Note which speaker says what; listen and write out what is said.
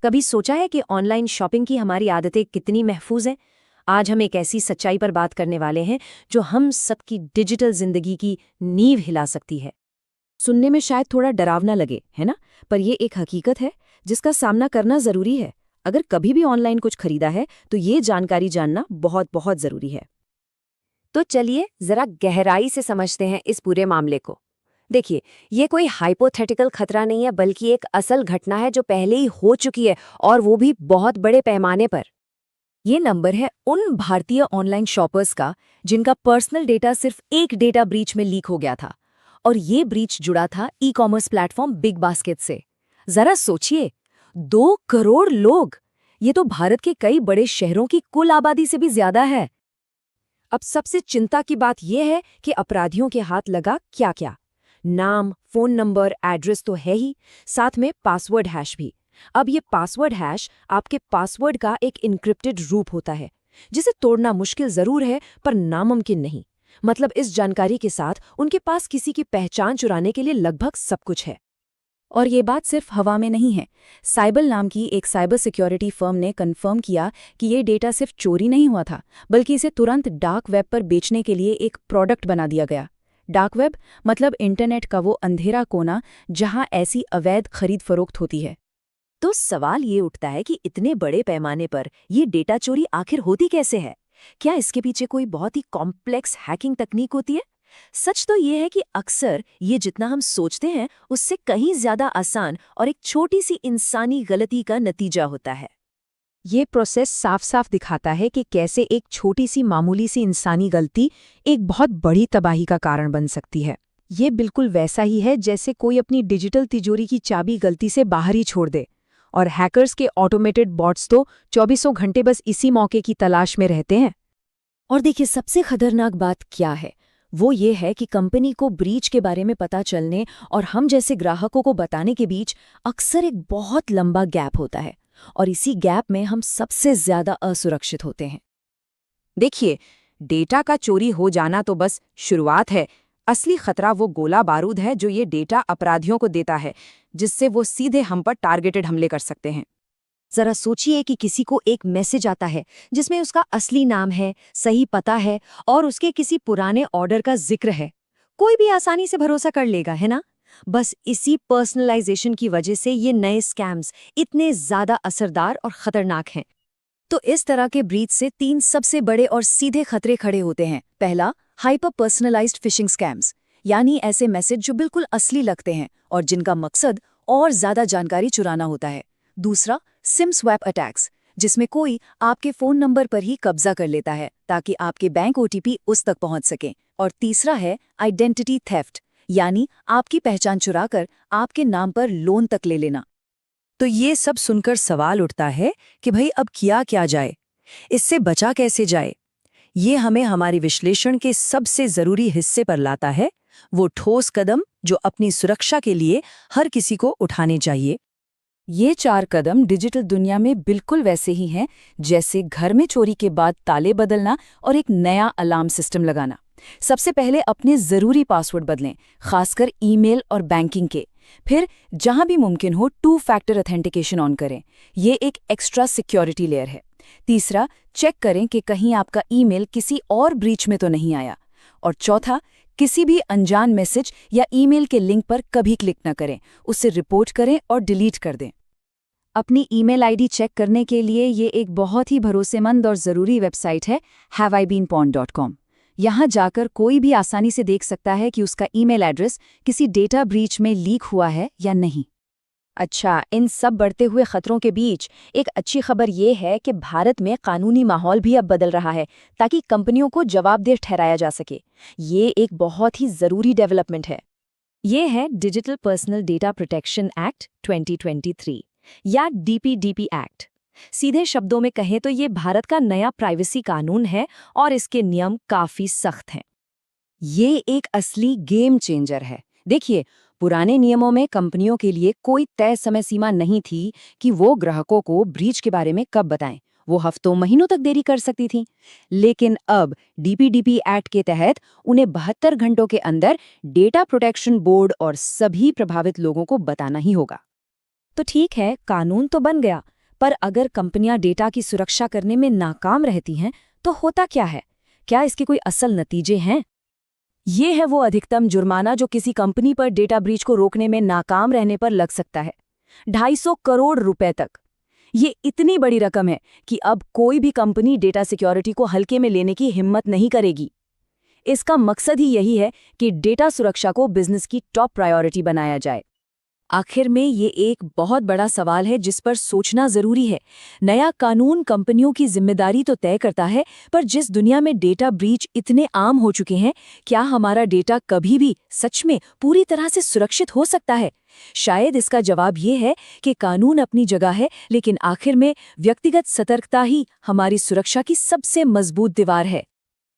Speaker 1: कभी सोचा है कि ऑनलाइन शॉपिंग की हमारी आदतें कितनी महफूज हैं? आज हम एक ऐसी सच्चाई पर बात करने वाले हैं जो हम सबकी डिजिटल जिंदगी की नींव हिला सकती है। सुनने में शायद थोड़ा डरावना लगे, है ना? पर ये एक हकीकत है जिसका सामना करना जरूरी है। अगर कभी भी ऑनलाइन कुछ खरीदा है तो ये जानकारी जानना बहुत बहुत जरूरी है। तो चलिए जरा गहराई से समझते हैं इस पूरे मामले को। देखिए, ये कोई हाइपोथेटिकल खतरा नहीं है, बल्कि एक असल घटना है जो पहले ही हो चुकी है, और वो भी बहुत बड़े पैमाने पर। ये नंबर है उन भारतीय ऑनलाइन शॉपर्स का जिनका पर्सनल डेटा सिर्फ एक डेटा ब्रीच में लीक हो गया था, और ये ब्रीच जुड़ा था e commerce platform big basket से। जरा सोचिए, 2 करोड़ लोग! ये तो भारत के कई बड़े शहरों की कुल आबादी से भी ज्यादा है। अब सबसे चिंता की बात यह है कि अपराधियों के हाथ लगा क्या क्या। नाम, फोन नंबर, एड्रेस तो है ही, साथ में पासवर्ड हैश भी। अब ये पासवर्ड हैश आपके पासवर्ड का एक इनक्रिप्टेड रूप होता है, जिसे तोड़ना मुश्किल जरूर है पर नामुमकिन नहीं। मतलब इस जानकारी के साथ उनके पास किसी की पहचान चुराने के लिए लगभग सब कुछ है। और ये बात सिर्फ हवा में नहीं है। साइबल नाम की एक साइबर सिक्योरिटी फर्म ने कंफर्म किया कि ये डेटा सिर्फ चोरी नहीं हुआ था, बल्कि इसे तुरंत डार्क वेब पर बेचने के लिए एक प्रोडक्ट बना दिया गया। डार्क वेब मतलब इंटरनेट का वो अंधेरा कोना जहां ऐसी अवैध खरीद फरोख्त होती है। तो सवाल ये उठता है कि इतने बड़े पैमाने पर ये डेटा चोरी आखिर होती कैसे है? क्या इसके पीछे कोई बहुत ही कॉम्प्लेक्स हैकिंग तकनीक होती है? सच तो ये है कि अक्सर ये जितना हम सोचते हैं उससे कहीं ज्यादा आसान और एक छोटी सी इंसानी गलती का नतीजा होता है। ये प्रोसेस साफ साफ दिखाता है कि कैसे एक छोटी सी मामूली सी इंसानी गलती एक बहुत बड़ी तबाही का कारण बन सकती है। ये बिल्कुल वैसा ही है जैसे कोई अपनी डिजिटल तिजोरी की चाबी गलती से बाहर ही छोड़ दे, और हैकर्स के ऑटोमेटेड बॉट्स तो 24 घंटे बस इसी मौके की तलाश में रहते हैं। और देखिए, सबसे खतरनाक बात क्या है? वो ये है कि कंपनी को ब्रीच के बारे में पता चलने और हम जैसे ग्राहकों को बताने के बीच अक्सर एक बहुत लंबा गैप होता है, और इसी गैप में हम सबसे ज्यादा असुरक्षित होते हैं। देखिए, डेटा का चोरी हो जाना तो बस शुरुआत है। असली खतरा वो गोला बारूद है जो ये डेटा अपराधियों को देता है, जिससे वो सीधे हम पर टारगेटेड हमले कर सकते हैं। जरा सोचिए कि किसी को एक मैसेज आता है जिसमें उसका असली नाम है, सही पता है और उसके किसी पुराने ऑर्डर का जिक्र है। कोई भी आसानी से भरोसा कर लेगा, है ना? बस इसी पर्सनलाइजेशन की वजह से ये नए स्कैम्स इतने ज्यादा असरदार और खतरनाक हैं। तो इस तरह के ब्रीच से 3 सबसे बड़े और सीधे खतरे खड़े होते हैं। पहला, हाइपर पर्सनलाइज्ड फिशिंग स्कैम्स, यानी ऐसे मैसेज जो बिल्कुल असली लगते हैं और जिनका मकसद और ज्यादा जानकारी चुराना होता है। दूसरा, सिम स्वैप अटैक्स, जिसमें कोई आपके फोन नंबर पर ही कब्जा कर लेता है ताकि आपके बैंक ओटीपी उस तक पहुंच सके। और तीसरा है आइडेंटिटी थेफ्ट, यानी आपकी पहचान चुराकर आपके नाम पर लोन तक ले लेना। तो ये सब सुनकर सवाल उठता है कि भाई अब किया क्या जाए, इससे बचा कैसे जाए? ये हमें हमारी विश्लेषण के सबसे जरूरी हिस्से पर लाता है, वो ठोस कदम जो अपनी सुरक्षा के लिए हर किसी को उठाने चाहिए। ये 4 कदम डिजिटल दुनिया में बिल्कुल वैसे ही हैं जैसे घर में चोरी के बाद ताले बदलना और एक नया अलार्म सिस्टम लगाना। सबसे पहले अपने जरूरी पासवर्ड बदलें, खासकर ईमेल और बैंकिंग के। फिर जहां भी मुमकिन हो 2 फैक्टर ऑथेंटिकेशन ऑन करें। ये एक एक्स्ट्रा सिक्योरिटी लेयर है। तीसरा, चेक करें कि कहीं आपका ईमेल किसी और ब्रीच में तो नहीं आया। और चौथा, किसी भी अनजान मैसेज या ईमेल के लिंक पर कभी क्लिक न करें, उसे रिपोर्ट करें और डिलीट कर दें। अपनी ईमेल आईडी चेक करने के लिए ये एक बहुत ही भरोसेमंद और ज़रूरी वेबसाइट है, haveibeenpawned.com। यहाँ जाकर कोई भी आसानी से देख सकता है कि उसका ईमेल एड्रेस किसी डेटा ब्रीच में लीक हुआ है या नहीं। अच्छा, इन सब बढ़ते हुए खतरों के बीच एक अच्छी खबर ये है कि भारत में कानूनी माहौल भी अब बदल रहा है ताकि कंपनियों को जवाबदेह ठहराया जा सके। ये एक बहुत ही ज़रूरी डेवलपमेंट है। ये है digital personal data protection act 2023 या डीपीडीपी एक्ट। सीधे शब्दों में कहें तो ये भारत का नया प्राइवेसी कानून है और इसके नियम काफी सख्त हैं। ये एक असली गेम चेंजर है। देखिए, पुराने नियमों में कंपनियों के लिए कोई तय समय सीमा नहीं थी कि वो ग्राहकों को ब्रीच के बारे में कब बताएं। वो हफ्तों महीनों तक देरी कर सकती थी। लेकिन अब डीपीडीपी एक्ट के तहत उन्हें 72 घंटों के अंदर डेटा प्रोटेक्शन बोर्ड और सभी प्रभावित लोगों को बताना ही होगा। तो ठीक है, कानून तो बन गया, पर अगर कंपनियां डेटा की सुरक्षा करने में नाकाम रहती हैं तो होता क्या है? क्या इसके कोई असल नतीजे हैं? ये है वो अधिकतम जुर्माना जो किसी कंपनी पर डेटा ब्रीच को रोकने में नाकाम रहने पर लग सकता है। 250 करोड़ रुपए तक। ये इतनी बड़ी रकम है कि अब कोई भी कंपनी डेटा सिक्योरिटी को हल्के में लेने की हिम्मत नहीं करेगी। इसका मकसद ही यही है कि डेटा सुरक्षा को बिजनेस की टॉप प्रायोरिटी बनाया जाए। आखिर में ये एक बहुत बड़ा सवाल है जिस पर सोचना जरूरी है। नया कानून कंपनियों की जिम्मेदारी तो तय करता है, पर जिस दुनिया में डेटा ब्रीच इतने आम हो चुके हैं, क्या हमारा डेटा कभी भी सच में पूरी तरह से सुरक्षित हो सकता है? शायद इसका जवाब ये है कि कानून अपनी जगह है, लेकिन आखिर में व्यक्तिगत सतर्कता ही हमारी सुरक्षा की सबसे मजबूत दीवार है।